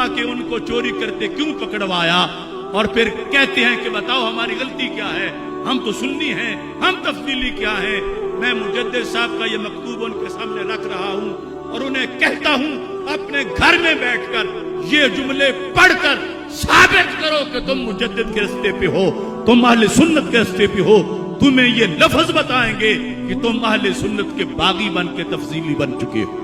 कि उनको चोरी करते क्यों पकड़वाया, और फिर कहते हैं कि बताओ हमारी गलती क्या है, हम तो सुन्नी हैं, हम तफसीली क्या है। मैं मुजद्दिद साहब का ये मकतूब उनके सामने रख रहा हूँ और उन्हें कहता हूँ अपने घर में बैठकर ये जुमले पढ़कर साबित करो कि तुम मुजद्दिद के रास्ते पे हो, तुम अहले सुन्नत के रास्ते पे हो। तुम्हें ये लफ्ज बताएंगे कि तुम अहले सुन्नत के बागी बन के तफसीली बन चुके हो।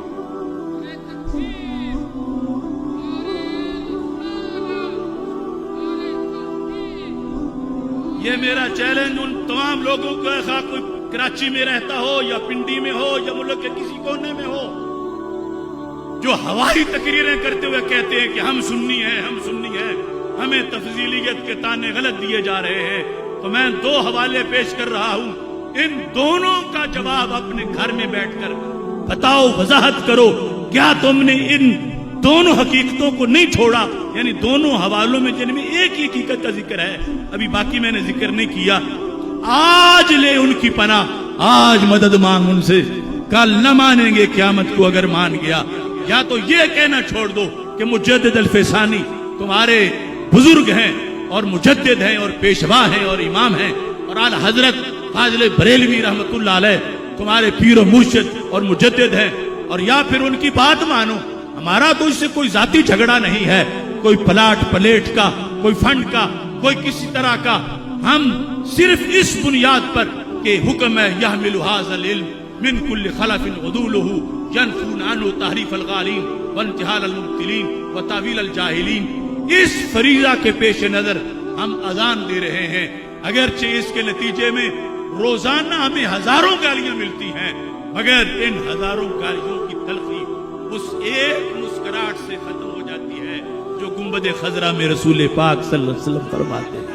ये मेरा चैलेंज उन तमाम लोगों को है, खा कोई कराची में रहता हो या पिंडी में हो या मुल्क के किसी कोने में हो, जो हवाई तकरीरें करते हुए कहते हैं कि हम सुन्नी हैं, हम सुन्नी हैं, हमें तफजीलियत के ताने गलत दिए जा रहे हैं। तो मैं दो हवाले पेश कर रहा हूं, इन दोनों का जवाब अपने घर में बैठकर बताओ, वजाहत करो, क्या तुमने इन दोनों हकीकतों को नहीं छोड़ा? यानी दोनों हवालों में जिनमें एक ही हकीकत का जिक्र है, अभी बाकी मैंने जिक्र नहीं किया। आज ले उनकी पनाह, आज मदद मांग उनसे, कल न मानेंगे क़यामत को अगर मान गया। या तो ये कहना छोड़ दो कि मुजद्दिद अल-फ़ैसानी तुम्हारे बुजुर्ग हैं और मुजद्दिद हैं और पेशवा हैं और इमाम हैं, और आला हजरत फाज़िल बरेलवी रहमतुल्लाह अलैह तुम्हारे पीर और मुर्शिद और मुजद्दिद हैं, और या फिर उनकी बात मानो। हमारा तो इससे कोई जाती झगड़ा नहीं है, कोई प्लाट प्लेट का, कोई फंड का, कोई किसी तरह का। हम सिर्फ इस बुनियाद पर कि हुक्म है यहमिलु हाज़ल इल्म मिन कुल्लि खलफिन उदूलुहु यनफून अन्हु तहरीफ अल-गालिन व इंतिहाल अल-मुब्तिलीन व तावील अल-जाहिलीन, इस फरीज़ा के पेश नजर हम अजान दे रहे हैं। अगरचे इसके नतीजे में रोजाना हमें हजारों गालियां मिलती हैं, मगर इन हजारों गालियों की तलखी उस एक मुस्कुराहट से खत्म हो जाती है जो गुंबद खजरा में रसूल पाक सल्लल्लाहु अलैहि वसल्लम फरमाते हैं।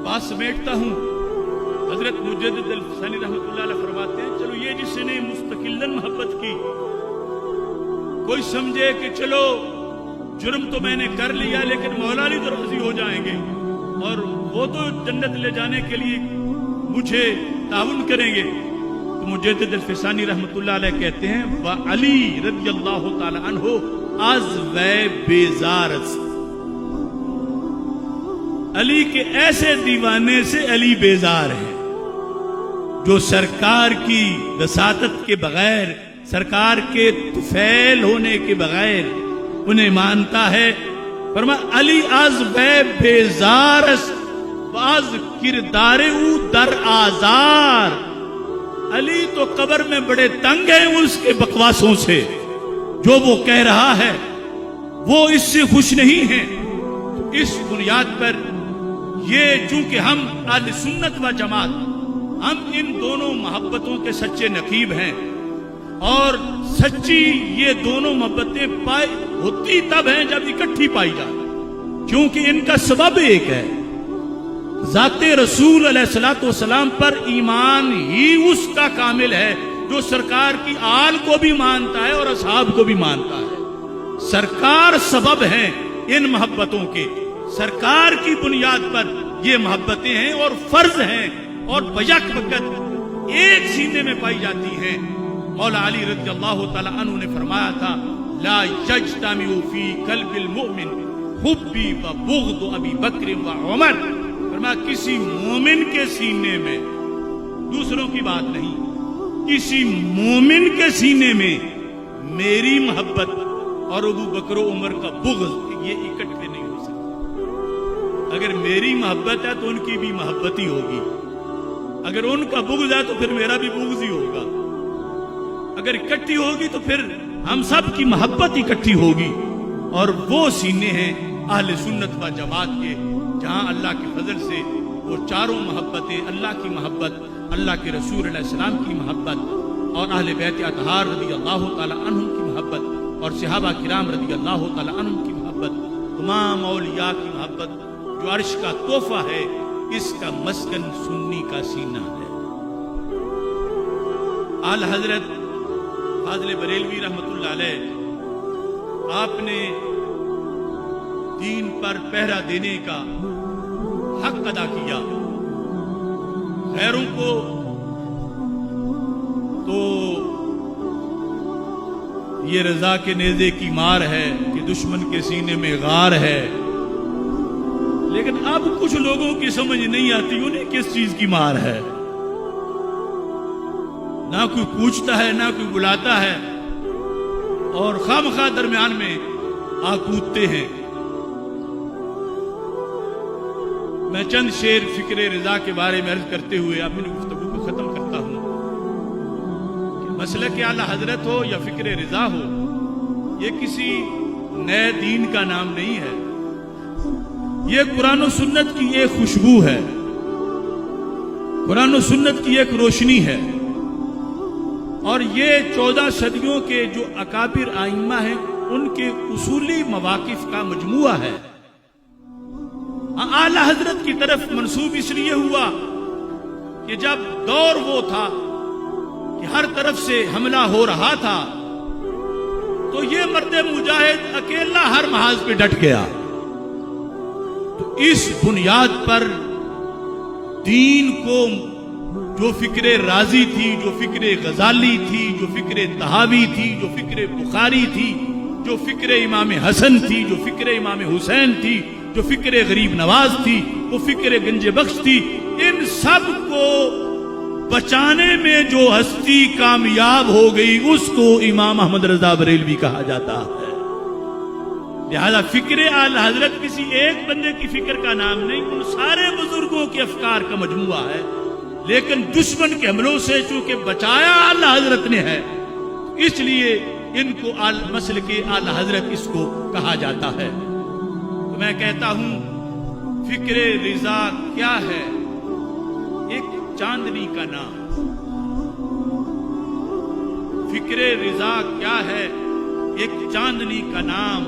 बात समेटता हूं। हजरत मुजद्दिद अल-फ़ैसानी रहमतुल्लाह अलैह फरमाते हैं, चलो ये जिसने मुस्तकिलन मोहब्बत की, कोई समझे कि चलो जुर्म तो मैंने कर लिया लेकिन मौला अली तो राजी हो जाएंगे और वो तो जन्नत ले जाने के लिए मुझे ताउन करेंगे। तो मुजद्दिद अल-फ़ैसानी रहमतुल्लाह अलैह कहते हैं, व अली रज़ियल्लाहु ताला अन्हु अज़ व बेज़ारस, अली के ऐसे दीवाने से अली बेजार है जो सरकार की वसातत के बगैर, सरकार के तुफैल होने के बगैर उन्हें मानता है। फरमा अली अज़ व बेजारस बाज किरदारे उ दर आजार, अली तो कब्र में बड़े तंग है उसके बकवासों से, जो वो कह रहा है वो इससे खुश नहीं है। इस बुनियाद पर ये चूंकि हम अहले सुन्नत व जमात, हम इन दोनों मोहब्बतों के सच्चे नकीब हैं, और सच्ची ये दोनों मोहब्बतें पाई होती तब हैं जब इकट्ठी पाई जाए, क्योंकि इनका सबब एक है, ज़ाते रसूल अलैहिस्सलातु वस्सलाम पर ईमान ही उसका कामिल है जो सरकार की आल को भी मानता है और असहाब को भी मानता है। सरकार सबब हैं इन मोहब्बतों के, सरकार की बुनियाद पर ये मोहब्बतें हैं और फर्ज हैं, और बयक वक़्त एक सीने में पाई जाती हैं। मौला अली रज़ियल्लाहु ताला अन्हु ने फरमाया था, ला यज्तमिउ फी क़ल्बिल मुमिन हुब्बी व बुग़्द अबी बकर व उमर। फरमाया किसी मोमिन के सीने में, दूसरों की बात नहीं, किसी मोमिन के सीने में मेरी मोहब्बत और अबू बकर उमर का बुग़्द, ये इकट्ठे नहीं हो सकते। अगर मेरी मोहब्बत है तो उनकी भी मोहब्बत ही होगी, अगर उनका बुग़्ज़ है तो फिर मेरा भी बुग़्ज़ ही होगा। अगर इकट्ठी होगी तो फिर हम सब की मोहब्बत इकट्ठी होगी, और वो सीने हैं अहले सुन्नत व जमात के, जहां अल्लाह के फजल से वो चारों मोहब्बतें, अल्लाह की मोहब्बत, अल्लाह के रसूल अलैहिस्सलाम की मोहब्बत, और अहले बैत अतहार रज़ियल्लाहु ताला अन्हुम की मोहब्बत, और सहाबा किराम रज़ियल्लाहु ताला अन्हुम की मोहब्बत, तमाम औलिया की मोहब्बत जो अर्श का तोहफा है, اس کا مسکن سنی کا سینہ ہے۔ اعلی حضرت فاضل بریلوی رحمت اللہ علیہ، آپ نے دین پر پہرا دینے کا حق ادا کیا، غیروں کو تو یہ رضا کے نیزے کی مار ہے کہ دشمن کے سینے میں غار ہے، لیکن اب کچھ لوگوں کی سمجھ نہیں آتی انہیں کس چیز کی مار ہے۔ نہ کوئی پوچھتا ہے، نہ کوئی بلاتا ہے، اور خامخواہ درمیان میں آ کودتے ہیں۔ میں چند شعر فکر رضا کے بارے میں عرض کرتے ہوئے اپنی گفتگو کو ختم کرتا ہوں کہ مسلک اعلی حضرت ہو یا فکر رضا ہو، یہ کسی نئے دین کا نام نہیں ہے، یہ قرآن و سنت کی ایک خوشبو ہے، قرآن و سنت کی ایک روشنی ہے، اور یہ 14 صدیوں کے جو اکابر ائمہ ہیں ان کے اصولی مواقف کا مجموعہ ہے۔ اعلی حضرت کی طرف منسوب اس لیے ہوا کہ جب دور وہ تھا کہ ہر طرف سے حملہ ہو رہا تھا تو یہ مرد مجاہد اکیلا ہر محاذ پہ ڈٹ گیا۔ تو اس بنیاد پر دین کو جو فکر رازی تھی، جو فکر غزالی تھی، جو فکر طحاوی تھی، جو فکر بخاری تھی، جو فکر امام حسن تھی، جو فکر امام حسین تھی، جو فکر غریب نواز تھی، وہ فکر گنج بخش تھی، ان سب کو بچانے میں جو ہستی کامیاب ہو گئی اس کو امام احمد رضا بریلوی کہا جاتا ہے۔ لہذا فکر اعلی حضرت کسی ایک بندے کی فکر کا نام نہیں، ان سارے بزرگوں کے افکار کا مجموعہ ہے، لیکن دشمن کے حملوں سے چونکہ بچایا اعلی حضرت نے ہے، اس لیے ان کو مسلک اعلی حضرت اس کو کہا جاتا ہے۔ تو میں کہتا ہوں فکر رضا کیا ہے؟ ایک چاندنی کا نام۔ فکر رضا کیا ہے؟ ایک چاندنی کا نام،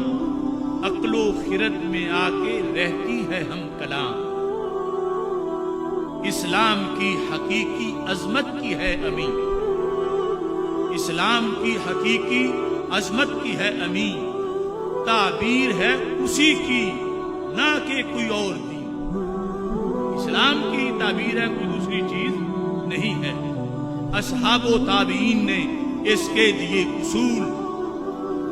عقل و خرد میں آ کے رہتی ہے ہم کلام، اسلام کی حقیقی عظمت کی ہے امین، اسلام کی حقیقی عظمت کی ہے امین، تعبیر ہے اسی کی نہ کہ کوئی اور دی، اسلام کی تعبیر ہے کوئی دوسری چیز نہیں ہے۔ اصحاب و تابعین نے اس کے دیے اصول،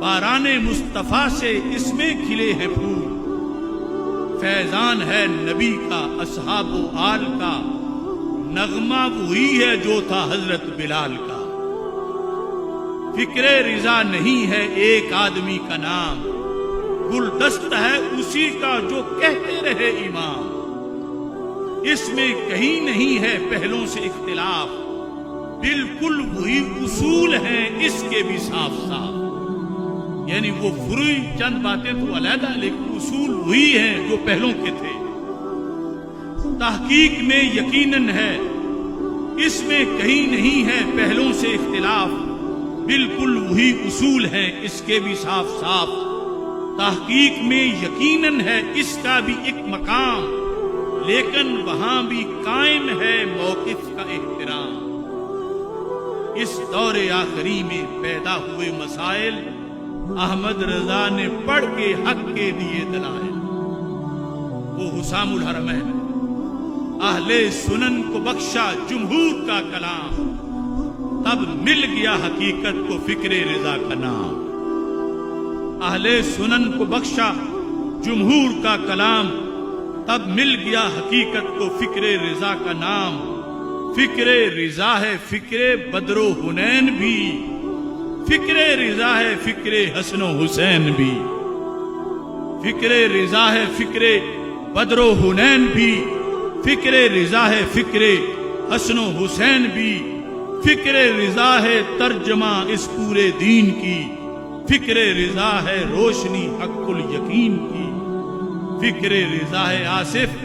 باران مصطفیٰ سے اس میں کھلے ہیں پھول، فیضان ہے نبی کا اصحاب و آل کا، نغمہ وہی ہے جو تھا حضرت بلال کا۔ فکر رضا نہیں ہے ایک آدمی کا نام، گلدست ہے اسی کا جو کہتے رہے امام، اس میں کہیں نہیں ہے پہلوں سے اختلاف، بالکل وہی اصول ہیں اس کے بھی صاف صاف، یعنی وہ فروئی چند باتیں تو علیحدہ لیکن اصول وہی ہیں جو پہلوں کے تھے۔ تحقیق میں یقیناً ہے، اس میں کہیں نہیں ہے پہلوں سے اختلاف، بالکل وہی اصول ہیں اس کے بھی صاف صاف۔ تحقیق میں یقیناً ہے اس کا بھی ایک مقام، لیکن وہاں بھی قائم ہے موقف کا احترام۔ اس دور آخری میں پیدا ہوئے مسائل احمد رضا نے پڑھ کے حق کے دیے دلائل، وہ حسام الحرمین، اہل سنن کو بخشا جمہور کا کلام، تب مل گیا حقیقت کو فکر رضا کا نام۔ اہل سنن کو بخشا جمہور کا کلام، تب مل گیا حقیقت کو فکر رضا کا نام۔ فکر رضا ہے فکر بدر و حنین بھی، فکر رضا ہے فکر حسن و حسین بھی، فکر رضا ہے فکر بدر و حنین بھی، فکر رضا ہے فکر حسن و حسین بھی، فکر رضا ہے ترجمہ اس پورے دین کی، فکر رضا ہے روشنی حق الیقین کی، فکر رضا ہے آصف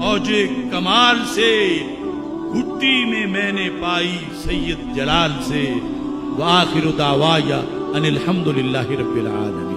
اوج کمال سے، گھٹی میں میں نے پائی سید جلال سے، وآخر دعوایا ان الحمدللہ رب العالمین۔